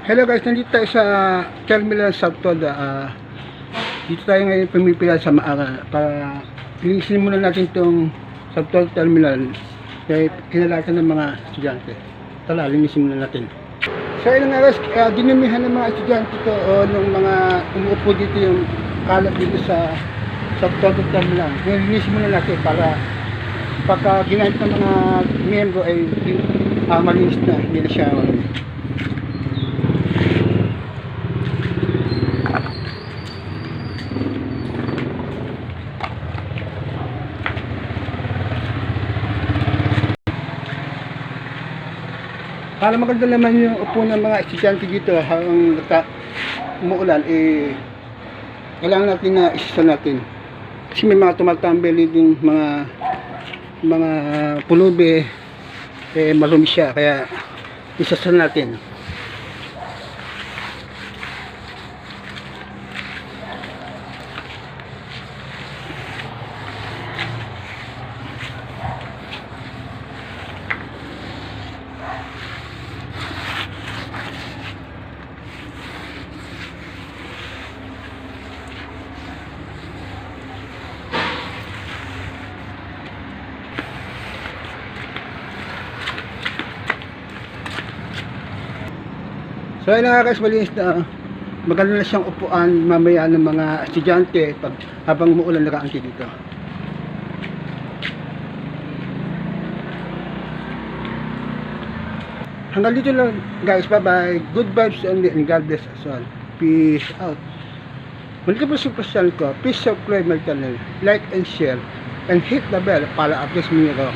Hello guys, nandito tayo sa Terminal South Toda. Dito tayo ngayon pumipila sa maaga para linisin muna natin itong South Toda Terminal kaya kinalatan ng mga estudyante. Tala, linisin muna natin. So ilang oras, dinamihan ng mga estudyante ito o ng mga umuupo dito yung kalat dito sa South Toda Terminal. Ngayon linisin muna natin para pagka ginamit ng mga miyembro ay malinis na, hindi na siya para maganda naman yung upo ng mga estudyante dito habang umuulan, kailangan natin na isisa natin kasi may mga tumatambay din mga pulubi, marumi siya, kaya isasa natin. So ayun nga guys, malinis na maganda na siyang upuan mamaya ng mga estudyante pag habang umuulan nakaangki dito. Hanggang dito lang guys, bye bye, good vibes only and God bless us all, peace out. Muli po sa channel ko, please subscribe my channel, like and share and hit the bell para updates mo ako.